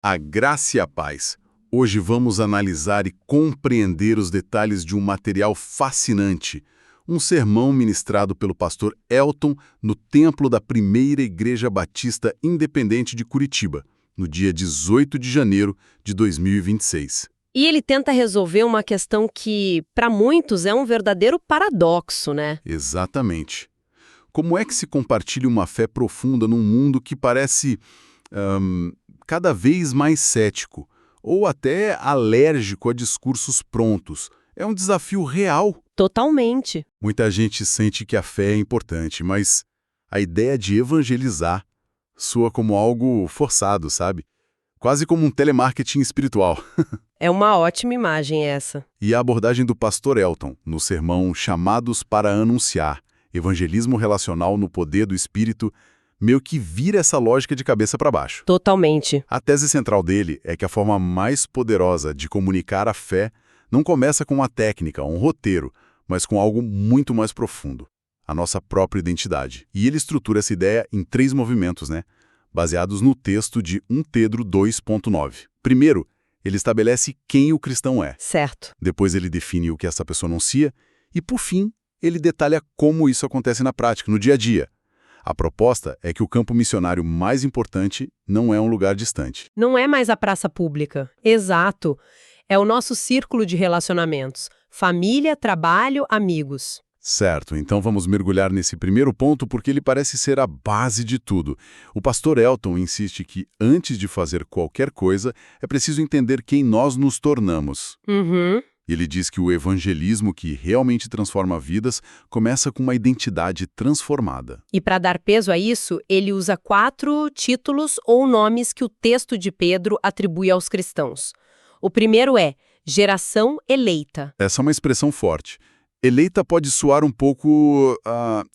A graça e a paz. Hoje vamos analisar e compreender os detalhes de um material fascinante, um sermão ministrado pelo pastor Elton no templo da Primeira Igreja Batista Independente de Curitiba, no dia 18 de janeiro de 2026. E ele tenta resolver uma questão que, para muitos, é um verdadeiro paradoxo, né? Exatamente. Como é que se compartilha uma fé profunda num mundo que parece cada vez mais cético, ou até alérgico a discursos prontos? É um desafio real. Totalmente. Muita gente sente que a fé é importante, mas a ideia de evangelizar soa como algo forçado, sabe? Quase como um telemarketing espiritual. É uma ótima imagem essa. E a abordagem do pastor Elton, no sermão Chamados para Anunciar, Evangelismo Relacional no Poder do Espírito, meio que vira essa lógica de cabeça para baixo. Totalmente. A tese central dele é que a forma mais poderosa de comunicar a fé não começa com uma técnica, um roteiro, mas com algo muito mais profundo, a nossa própria identidade. E ele estrutura essa ideia em 3 movimentos, baseados no texto de 1 Pedro 2.9. Primeiro, ele estabelece quem o cristão é. Certo. Depois ele define o que essa pessoa anuncia e, por fim, ele detalha como isso acontece na prática, no dia a dia. A proposta é que o campo missionário mais importante não é um lugar distante. Não é mais a praça pública. Exato. É o nosso círculo de relacionamentos. Família, trabalho, amigos. Certo, então vamos mergulhar nesse primeiro ponto porque ele parece ser a base de tudo. O pastor Elton insiste que, antes de fazer qualquer coisa, é preciso entender quem nós nos tornamos. Uhum. Ele diz que o evangelismo que realmente transforma vidas começa com uma identidade transformada. E para dar peso a isso, ele usa 4 títulos ou nomes que o texto de Pedro atribui aos cristãos. O primeiro é geração eleita. Essa é uma expressão forte. Eleita pode soar um pouco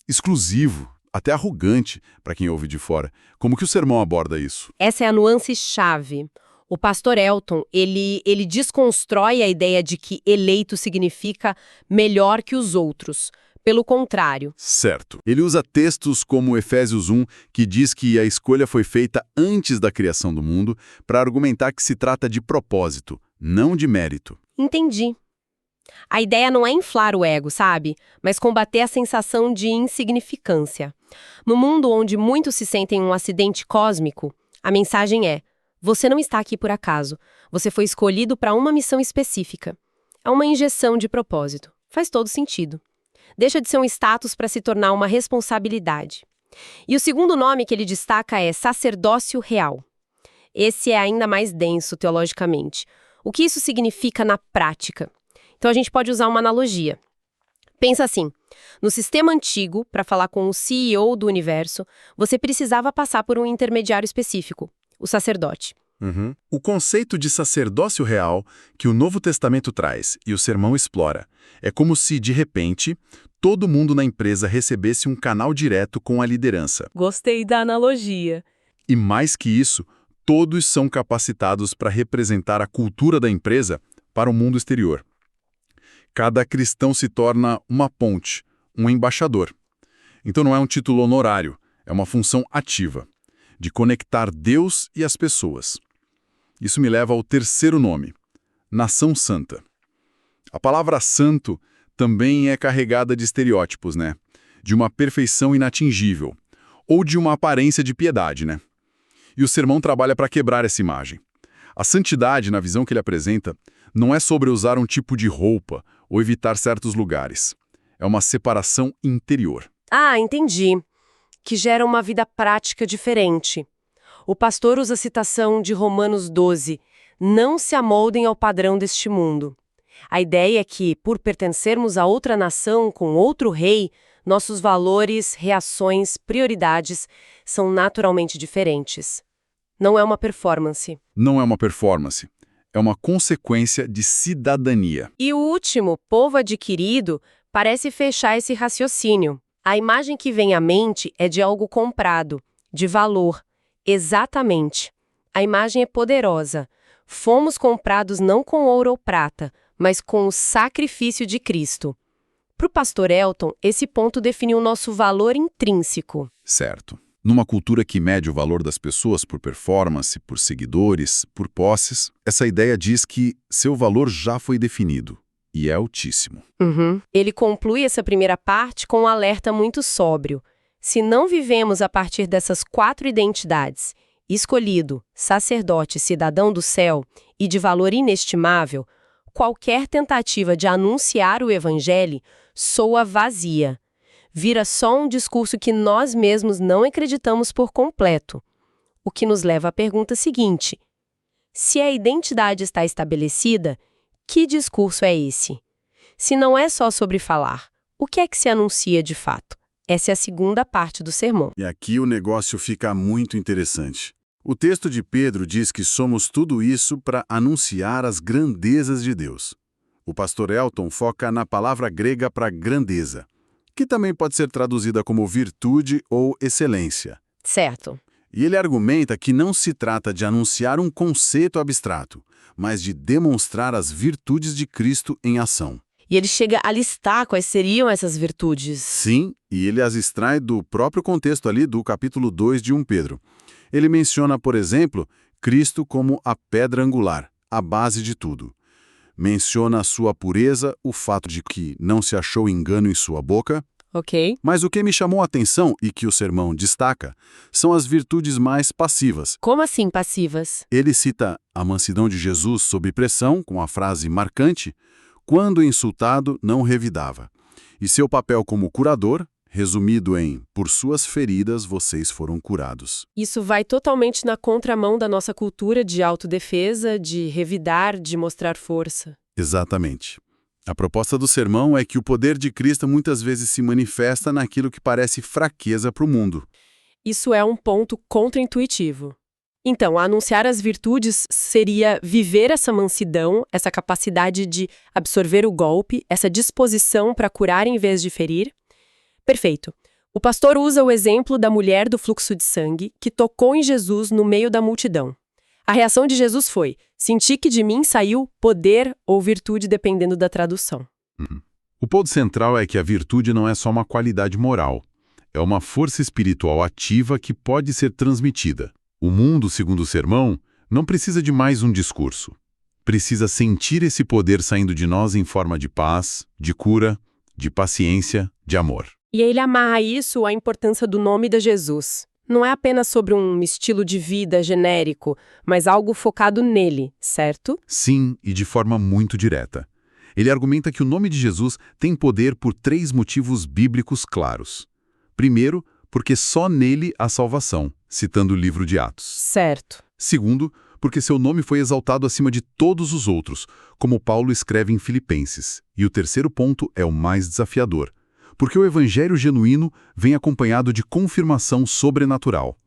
exclusivo, até arrogante para quem ouve de fora. Como que o sermão aborda isso? Essa é a nuance-chave. O pastor Elton, ele desconstrói a ideia de que eleito significa melhor que os outros. Pelo contrário. Certo. Ele usa textos como Efésios 1, que diz que a escolha foi feita antes da criação do mundo, para argumentar que se trata de propósito, não de mérito. Entendi. A ideia não é inflar o ego, sabe? Mas combater a sensação de insignificância. No mundo onde muitos se sentem um acidente cósmico, a mensagem é: você não está aqui por acaso. Você foi escolhido para uma missão específica. É uma injeção de propósito. Faz todo sentido. Deixa de ser um status para se tornar uma responsabilidade. E o segundo nome que ele destaca é sacerdócio real. Esse é ainda mais denso teologicamente. O que isso significa na prática? Então a gente pode usar uma analogia. Pensa assim, no sistema antigo, para falar com o CEO do universo, você precisava passar por um intermediário específico, o sacerdote. O conceito de sacerdócio real que o Novo Testamento traz e o sermão explora é como se, de repente, todo mundo na empresa recebesse um canal direto com a liderança. Gostei da analogia. E mais que isso, todos são capacitados para representar a cultura da empresa para o mundo exterior. Cada cristão se torna uma ponte, um embaixador. Então não é um título honorário, é uma função ativa, de conectar Deus e as pessoas. Isso me leva ao terceiro nome, Nação Santa. A palavra santo também é carregada de estereótipos, De uma perfeição inatingível, ou de uma aparência de piedade, E o sermão trabalha para quebrar essa imagem. A santidade, na visão que ele apresenta, não é sobre usar um tipo de roupa ou evitar certos lugares. É uma separação interior. Ah, entendi. Que gera uma vida prática diferente. O pastor usa a citação de Romanos 12, não se amoldem ao padrão deste mundo. A ideia é que, por pertencermos a outra nação com outro rei, nossos valores, reações, prioridades são naturalmente diferentes. Não é uma performance. Não é uma performance. É uma consequência de cidadania. E o último, povo adquirido, parece fechar esse raciocínio. A imagem que vem à mente é de algo comprado, de valor. Exatamente. A imagem é poderosa. Fomos comprados não com ouro ou prata, mas com o sacrifício de Cristo. Para o pastor Elton, esse ponto define o nosso valor intrínseco. Certo. Numa cultura que mede o valor das pessoas por performance, por seguidores, por posses, essa ideia diz que seu valor já foi definido e é altíssimo. Ele conclui essa primeira parte com um alerta muito sóbrio. Se não vivemos a partir dessas 4 identidades, escolhido, sacerdote, cidadão do céu e de valor inestimável, qualquer tentativa de anunciar o evangelho soa vazia. Vira só um discurso que nós mesmos não acreditamos por completo. O que nos leva à pergunta seguinte: se a identidade está estabelecida, que discurso é esse? Se não é só sobre falar, o que é que se anuncia de fato? Essa é a segunda parte do sermão. E aqui o negócio fica muito interessante. O texto de Pedro diz que somos tudo isso para anunciar as grandezas de Deus. O pastor Elton foca na palavra grega para grandeza, que também pode ser traduzida como virtude ou excelência. Certo. E ele argumenta que não se trata de anunciar um conceito abstrato, mas de demonstrar as virtudes de Cristo em ação. E ele chega a listar quais seriam essas virtudes. Sim, e ele as extrai do próprio contexto ali do capítulo 2 de 1 Pedro. Ele menciona, por exemplo, Cristo como a pedra angular, a base de tudo. Menciona a sua pureza, o fato de que não se achou engano em sua boca. Ok. Mas o que me chamou a atenção e que o sermão destaca são as virtudes mais passivas. Como assim passivas? Ele cita a mansidão de Jesus sob pressão, com a frase marcante: quando insultado, não revidava. E seu papel como curador, resumido em: por suas feridas vocês foram curados. Isso vai totalmente na contramão da nossa cultura de autodefesa, de revidar, de mostrar força. Exatamente. A proposta do sermão é que o poder de Cristo muitas vezes se manifesta naquilo que parece fraqueza para o mundo. Isso é um ponto contraintuitivo. Então, anunciar as virtudes seria viver essa mansidão, essa capacidade de absorver o golpe, essa disposição para curar em vez de ferir. Perfeito. O pastor usa o exemplo da mulher do fluxo de sangue que tocou em Jesus no meio da multidão. A reação de Jesus foi: senti que de mim saiu poder ou virtude, dependendo da tradução. O ponto central é que a virtude não é só uma qualidade moral. É uma força espiritual ativa que pode ser transmitida. O mundo, segundo o sermão, não precisa de mais um discurso. Precisa sentir esse poder saindo de nós em forma de paz, de cura, de paciência, de amor. E ele amarra isso à importância do nome de Jesus. Não é apenas sobre um estilo de vida genérico, mas algo focado nele, certo? Sim, e de forma muito direta. Ele argumenta que o nome de Jesus tem poder por 3 motivos bíblicos claros. Primeiro, porque só nele há salvação, citando o livro de Atos. Certo. Segundo, porque seu nome foi exaltado acima de todos os outros, como Paulo escreve em Filipenses. E o terceiro ponto é o mais desafiador, porque o evangelho genuíno vem acompanhado de confirmação sobrenatural.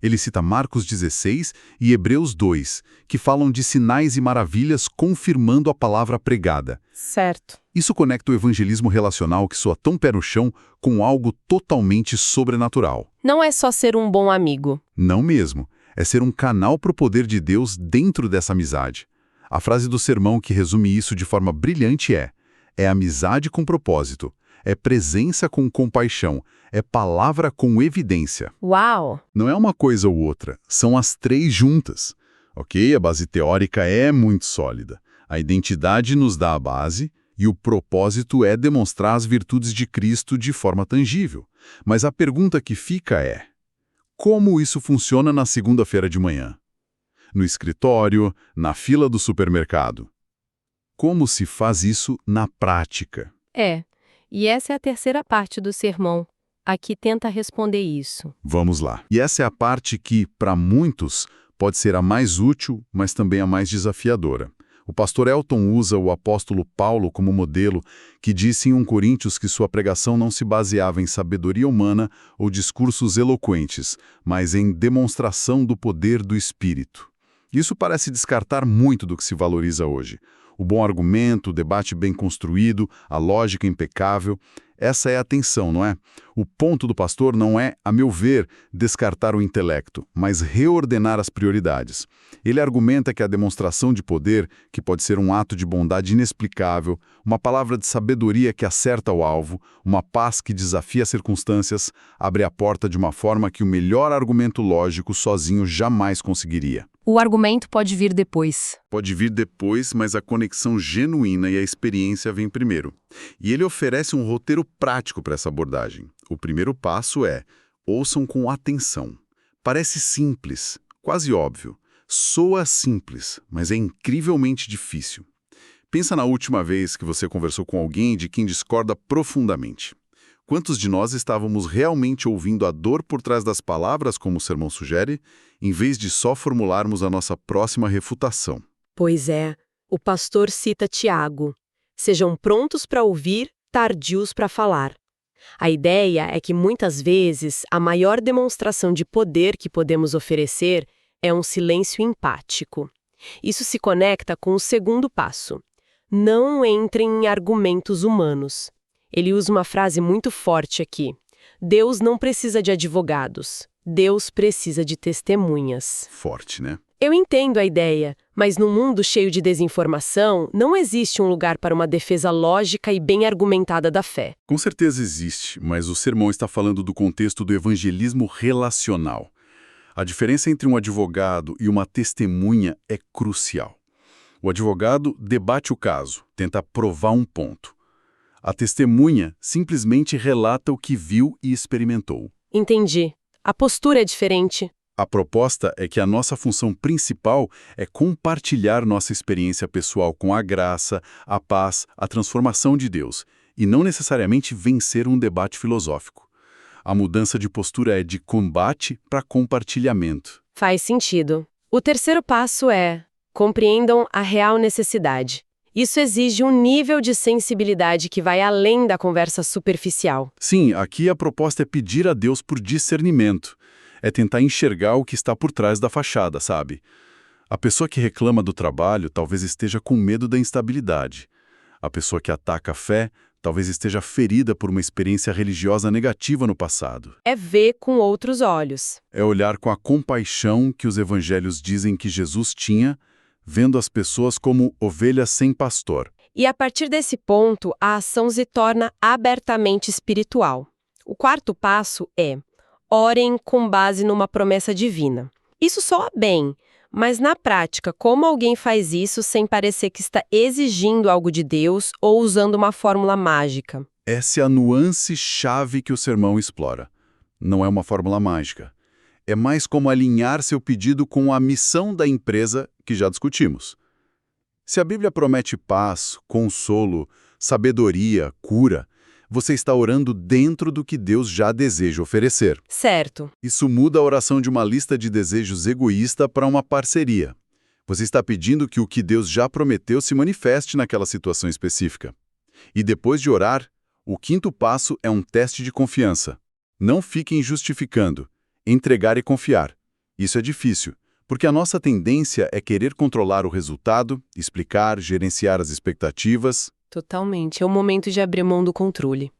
Ele cita Marcos 16 e Hebreus 2, que falam de sinais e maravilhas confirmando a palavra pregada. Certo. Isso conecta o evangelismo relacional que soa tão pé no chão com algo totalmente sobrenatural. Não é só ser um bom amigo. Não mesmo. É ser um canal para o poder de Deus dentro dessa amizade. A frase do sermão que resume isso de forma brilhante é amizade com propósito. É presença com compaixão, é palavra com evidência. Uau! Não é uma coisa ou outra, são as 3 juntas. Ok, a base teórica é muito sólida. A identidade nos dá a base e o propósito é demonstrar as virtudes de Cristo de forma tangível. Mas a pergunta que fica é: como isso funciona na segunda-feira de manhã? No escritório, na fila do supermercado? Como se faz isso na prática? E essa é a terceira parte do sermão. Aqui tenta responder isso. Vamos lá. E essa é a parte que, para muitos, pode ser a mais útil, mas também a mais desafiadora. O pastor Elton usa o apóstolo Paulo como modelo, que disse em 1 Coríntios que sua pregação não se baseava em sabedoria humana ou discursos eloquentes, mas em demonstração do poder do Espírito. Isso parece descartar muito do que se valoriza hoje. O bom argumento, o debate bem construído, a lógica impecável. Essa é a tensão, não é? O ponto do pastor não é, a meu ver, descartar o intelecto, mas reordenar as prioridades. Ele argumenta que a demonstração de poder, que pode ser um ato de bondade inexplicável, uma palavra de sabedoria que acerta o alvo, uma paz que desafia as circunstâncias, abre a porta de uma forma que o melhor argumento lógico sozinho jamais conseguiria. O argumento pode vir depois. Pode vir depois, mas a conexão genuína e a experiência vêm primeiro. E ele oferece um roteiro prático para essa abordagem. O primeiro passo é: ouçam com atenção. Parece simples, quase óbvio. Soa simples, mas é incrivelmente difícil. Pensa na última vez que você conversou com alguém de quem discorda profundamente. Quantos de nós estávamos realmente ouvindo a dor por trás das palavras, como o sermão sugere, em vez de só formularmos a nossa próxima refutação? Pois é, o pastor cita Tiago: sejam prontos para ouvir, tardios para falar. A ideia é que muitas vezes a maior demonstração de poder que podemos oferecer é um silêncio empático. Isso se conecta com o segundo passo: não entrem em argumentos humanos. Ele usa uma frase muito forte aqui: Deus não precisa de advogados, Deus precisa de testemunhas. Forte, né? Eu entendo a ideia, mas num mundo cheio de desinformação, não existe um lugar para uma defesa lógica e bem argumentada da fé. Com certeza existe, mas o sermão está falando do contexto do evangelismo relacional. A diferença entre um advogado e uma testemunha é crucial. O advogado debate o caso, tenta provar um ponto. A testemunha simplesmente relata o que viu e experimentou. Entendi. A postura é diferente. A proposta é que a nossa função principal é compartilhar nossa experiência pessoal com a graça, a paz, a transformação de Deus, e não necessariamente vencer um debate filosófico. A mudança de postura é de combate para compartilhamento. Faz sentido. O terceiro passo é: compreendam a real necessidade. Isso exige um nível de sensibilidade que vai além da conversa superficial. Sim, aqui a proposta é pedir a Deus por discernimento. É tentar enxergar o que está por trás da fachada, sabe? A pessoa que reclama do trabalho talvez esteja com medo da instabilidade. A pessoa que ataca a fé talvez esteja ferida por uma experiência religiosa negativa no passado. É ver com outros olhos. É olhar com a compaixão que os evangelhos dizem que Jesus tinha, vendo as pessoas como ovelhas sem pastor. E a partir desse ponto, a ação se torna abertamente espiritual. O quarto passo é: orem com base numa promessa divina. Isso soa bem, mas na prática, como alguém faz isso sem parecer que está exigindo algo de Deus ou usando uma fórmula mágica? Essa é a nuance-chave que o sermão explora. Não é uma fórmula mágica. É mais como alinhar seu pedido com a missão da empresa que já discutimos. Se a Bíblia promete paz, consolo, sabedoria, cura, você está orando dentro do que Deus já deseja oferecer. Certo. Isso muda a oração de uma lista de desejos egoísta para uma parceria. Você está pedindo que o que Deus já prometeu se manifeste naquela situação específica. E depois de orar, o quinto passo é um teste de confiança. Não fiquem justificando. Entregar e confiar. Isso é difícil, porque a nossa tendência é querer controlar o resultado, explicar, gerenciar as expectativas. Totalmente. É o momento de abrir mão do controle.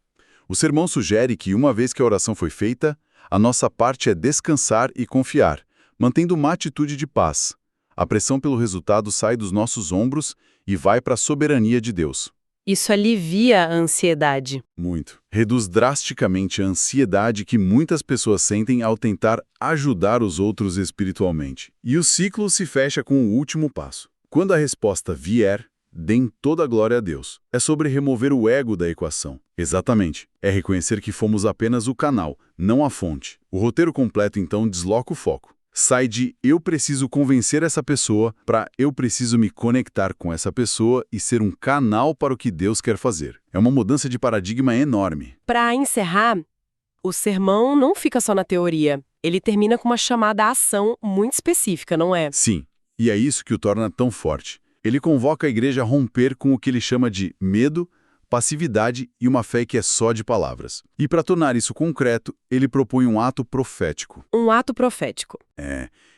O sermão sugere que, uma vez que a oração foi feita, a nossa parte é descansar e confiar, mantendo uma atitude de paz. A pressão pelo resultado sai dos nossos ombros e vai para a soberania de Deus. Isso alivia a ansiedade. Muito. Reduz drasticamente a ansiedade que muitas pessoas sentem ao tentar ajudar os outros espiritualmente. E o ciclo se fecha com o último passo. Quando a resposta vier, deem toda a glória a Deus. É sobre remover o ego da equação. Exatamente. É reconhecer que fomos apenas o canal, não a fonte. O roteiro completo, então, desloca o foco. Sai de eu preciso convencer essa pessoa para eu preciso me conectar com essa pessoa e ser um canal para o que Deus quer fazer. É uma mudança de paradigma enorme. Para encerrar, o sermão não fica só na teoria. Ele termina com uma chamada à ação muito específica, não é? Sim, e é isso que o torna tão forte. Ele convoca a igreja a romper com o que ele chama de medo, passividade e uma fé que é só de palavras. E para tornar isso concreto, ele propõe um ato profético. Um ato profético.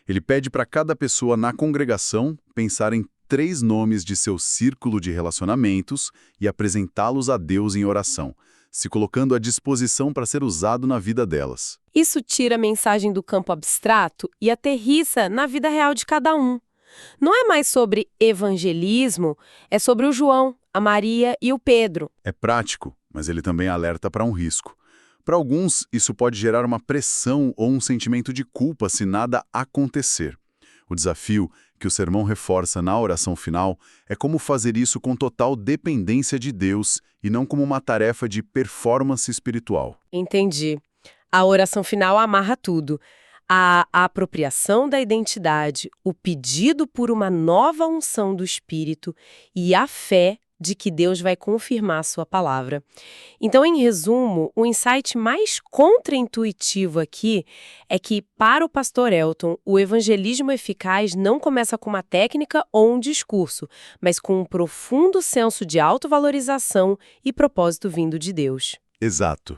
Ele pede para cada pessoa na congregação pensar em 3 nomes de seu círculo de relacionamentos e apresentá-los a Deus em oração, se colocando à disposição para ser usado na vida delas. Isso tira a mensagem do campo abstrato e aterrissa na vida real de cada um. Não é mais sobre evangelismo, é sobre o João, a Maria e o Pedro. É prático, mas ele também alerta para um risco. Para alguns, isso pode gerar uma pressão ou um sentimento de culpa se nada acontecer. O desafio que o sermão reforça na oração final é como fazer isso com total dependência de Deus e não como uma tarefa de performance espiritual. Entendi. A oração final amarra tudo. A apropriação da identidade, o pedido por uma nova unção do Espírito e a fé de que Deus vai confirmar a sua palavra. Então, em resumo, o insight mais contraintuitivo aqui é que, para o pastor Elton, o evangelismo eficaz não começa com uma técnica ou um discurso, mas com um profundo senso de autovalorização e propósito vindo de Deus. Exato.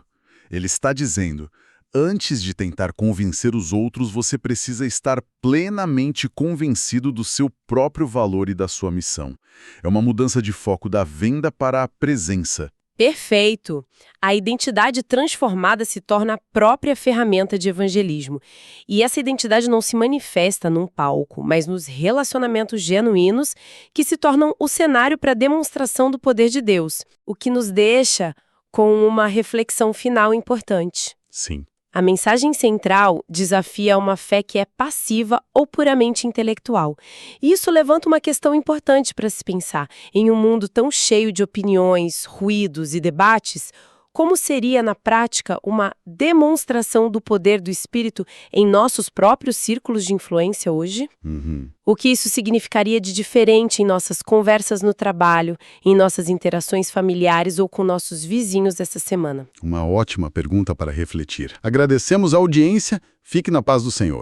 Ele está dizendo: antes de tentar convencer os outros, você precisa estar plenamente convencido do seu próprio valor e da sua missão. É uma mudança de foco da venda para a presença. Perfeito! A identidade transformada se torna a própria ferramenta de evangelismo. E essa identidade não se manifesta num palco, mas nos relacionamentos genuínos que se tornam o cenário para a demonstração do poder de Deus, o que nos deixa com uma reflexão final importante. Sim. A mensagem central desafia uma fé que é passiva ou puramente intelectual. E isso levanta uma questão importante para se pensar. Em um mundo tão cheio de opiniões, ruídos e debates, como seria, na prática, uma demonstração do poder do Espírito em nossos próprios círculos de influência hoje? O que isso significaria de diferente em nossas conversas no trabalho, em nossas interações familiares ou com nossos vizinhos essa semana? Uma ótima pergunta para refletir. Agradecemos a audiência. Fique na paz do Senhor.